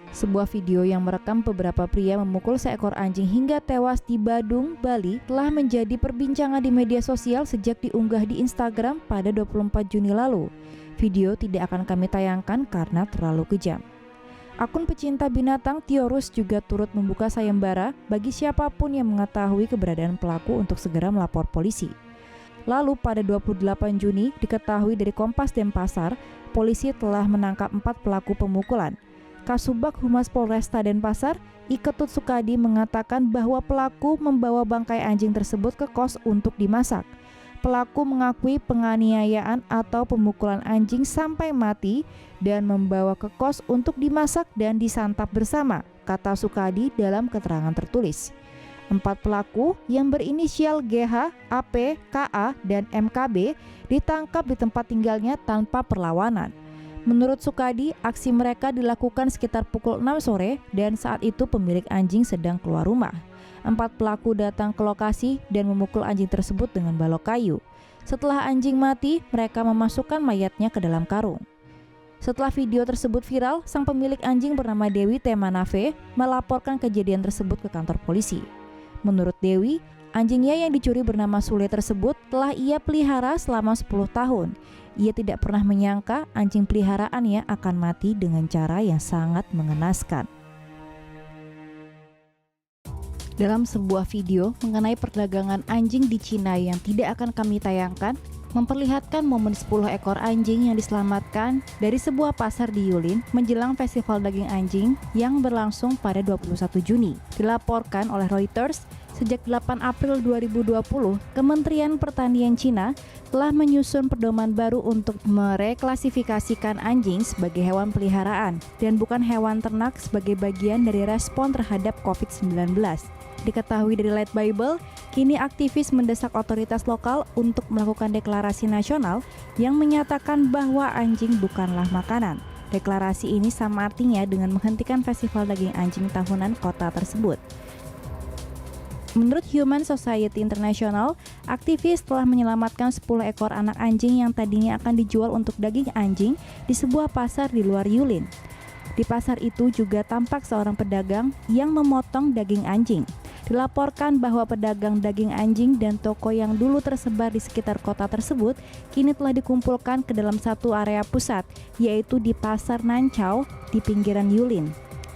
Sebuah video yang merekam beberapa pria memukul seekor anjing hingga tewas di Badung, Bali telah menjadi perbincangan di media sosial sejak diunggah di Instagram pada 24 Juni lalu. Video tidak akan kami tayangkan karena terlalu kejam. Akun pecinta binatang Tiorus juga turut membuka sayembara bagi siapapun yang mengetahui keberadaan pelaku untuk segera melapor polisi. Lalu pada 28 Juni diketahui dari Kompas Denpasar, polisi telah menangkap 4 pelaku pemukulan. Kasubag Humas Polresta Denpasar, Iketut Sukadi mengatakan bahwa pelaku membawa bangkai anjing tersebut ke kos untuk dimasak. Pelaku mengakui penganiayaan atau pemukulan anjing sampai mati dan membawa ke kos untuk dimasak dan disantap bersama, kata Sukadi dalam keterangan tertulis. 4 pelaku yang berinisial GH, AP, KA, dan MKB ditangkap di tempat tinggalnya tanpa perlawanan. Menurut Sukadi, aksi mereka dilakukan sekitar pukul 6 sore dan saat itu pemilik anjing sedang keluar rumah. 4 pelaku datang ke lokasi dan memukul anjing tersebut dengan balok kayu. Setelah anjing mati, mereka memasukkan mayatnya ke dalam karung. Setelah video tersebut viral, sang pemilik anjing bernama Dewi Temanave melaporkan kejadian tersebut ke kantor polisi. Menurut Dewi, anjingnya yang dicuri bernama Sule tersebut telah ia pelihara selama 10 tahun. Ia tidak pernah menyangka anjing peliharaannya akan mati dengan cara yang sangat mengenaskan. Dalam sebuah video mengenai perdagangan anjing di Cina yang tidak akan kami tayangkan, memperlihatkan momen 10 ekor anjing yang diselamatkan dari sebuah pasar di Yulin menjelang festival daging anjing yang berlangsung pada 21 Juni. Dilaporkan oleh Reuters, sejak 8 April 2020, Kementerian Pertanian Cina telah menyusun pedoman baru untuk mereklasifikasikan anjing sebagai hewan peliharaan dan bukan hewan ternak sebagai bagian dari respon terhadap COVID-19. Diketahui dari Light Bible, kini aktivis mendesak otoritas lokal untuk melakukan deklarasi nasional yang menyatakan bahwa anjing bukanlah makanan. Deklarasi ini sama artinya dengan menghentikan festival daging anjing tahunan kota tersebut. Menurut Human Society International, aktivis telah menyelamatkan 10 ekor anak anjing yang tadinya akan dijual untuk daging anjing di sebuah pasar di luar Yulin. Di pasar itu juga tampak seorang pedagang yang memotong daging anjing. Dilaporkan bahwa pedagang daging anjing dan toko yang dulu tersebar di sekitar kota tersebut kini telah dikumpulkan ke dalam satu area pusat, yaitu di Pasar Nanchao di pinggiran Yulin.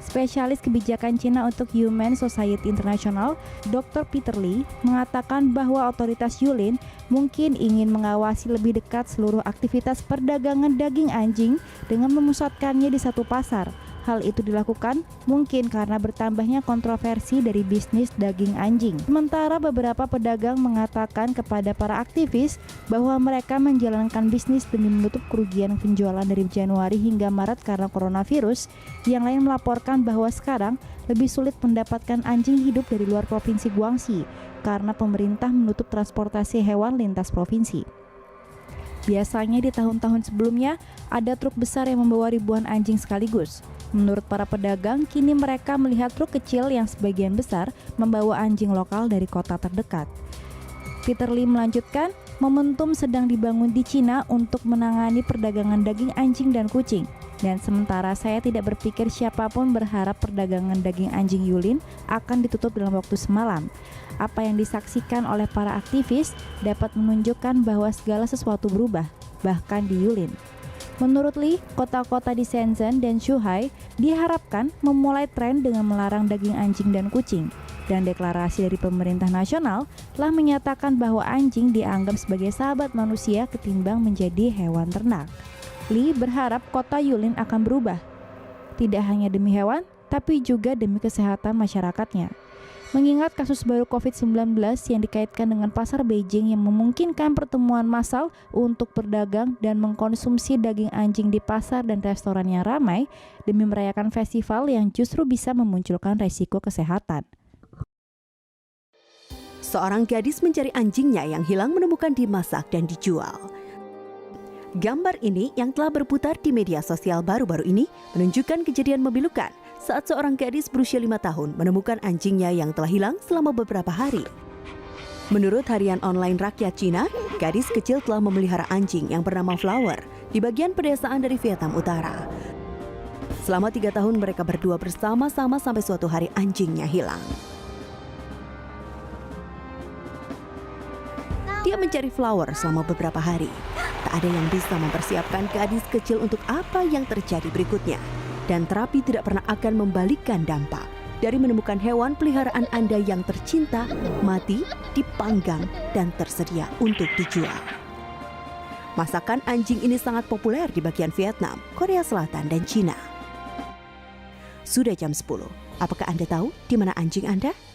Spesialis kebijakan Cina untuk Human Society International, Dr. Peter Lee, mengatakan bahwa otoritas Yulin mungkin ingin mengawasi lebih dekat seluruh aktivitas perdagangan daging anjing dengan memusatkannya di satu pasar. Hal itu dilakukan mungkin karena bertambahnya kontroversi dari bisnis daging anjing. Sementara beberapa pedagang mengatakan kepada para aktivis bahwa mereka menjalankan bisnis demi menutup kerugian penjualan dari Januari hingga Maret karena coronavirus. Yang lain melaporkan bahwa sekarang lebih sulit mendapatkan anjing hidup dari luar provinsi Guangxi karena pemerintah menutup transportasi hewan lintas provinsi. Biasanya di tahun-tahun sebelumnya ada truk besar yang membawa ribuan anjing sekaligus. Menurut para pedagang, kini mereka melihat truk kecil yang sebagian besar membawa anjing lokal dari kota terdekat. Peter Lee melanjutkan, momentum sedang dibangun di Cina untuk menangani perdagangan daging anjing dan kucing. Dan sementara saya tidak berpikir siapapun berharap perdagangan daging anjing Yulin akan ditutup dalam waktu semalam. Apa yang disaksikan oleh para aktivis dapat menunjukkan bahwa segala sesuatu berubah, bahkan di Yulin. Menurut Lee, kota-kota di Shenzhen dan Zhuhai diharapkan memulai tren dengan melarang daging anjing dan kucing. Dan deklarasi dari pemerintah nasional telah menyatakan bahwa anjing dianggap sebagai sahabat manusia ketimbang menjadi hewan ternak. Lee berharap kota Yulin akan berubah, tidak hanya demi hewan, tapi juga demi kesehatan masyarakatnya. Mengingat kasus baru COVID-19 yang dikaitkan dengan pasar Beijing yang memungkinkan pertemuan massal untuk berdagang dan mengkonsumsi daging anjing di pasar dan restoran yang ramai demi merayakan festival yang justru bisa memunculkan resiko kesehatan. Seorang gadis mencari anjingnya yang hilang menemukan dimasak dan dijual. Gambar ini yang telah berputar di media sosial baru-baru ini menunjukkan kejadian memilukan saat seorang gadis berusia 5 tahun menemukan anjingnya yang telah hilang selama beberapa hari. Menurut harian online rakyat Cina, gadis kecil telah memelihara anjing yang bernama Flower di bagian pedesaan dari Vietnam Utara. Selama 3 tahun mereka berdua bersama-sama sampai suatu hari anjingnya hilang. Dia mencari Flower selama beberapa hari. Tak ada yang bisa mempersiapkan gadis kecil untuk apa yang terjadi berikutnya. Dan terapi tidak pernah akan membalikkan dampak dari menemukan hewan peliharaan Anda yang tercinta, mati, dipanggang, dan tersedia untuk dijual. Masakan anjing ini sangat populer di bagian Vietnam, Korea Selatan, dan Cina. Sudah jam 10. Apakah Anda tahu di mana anjing Anda?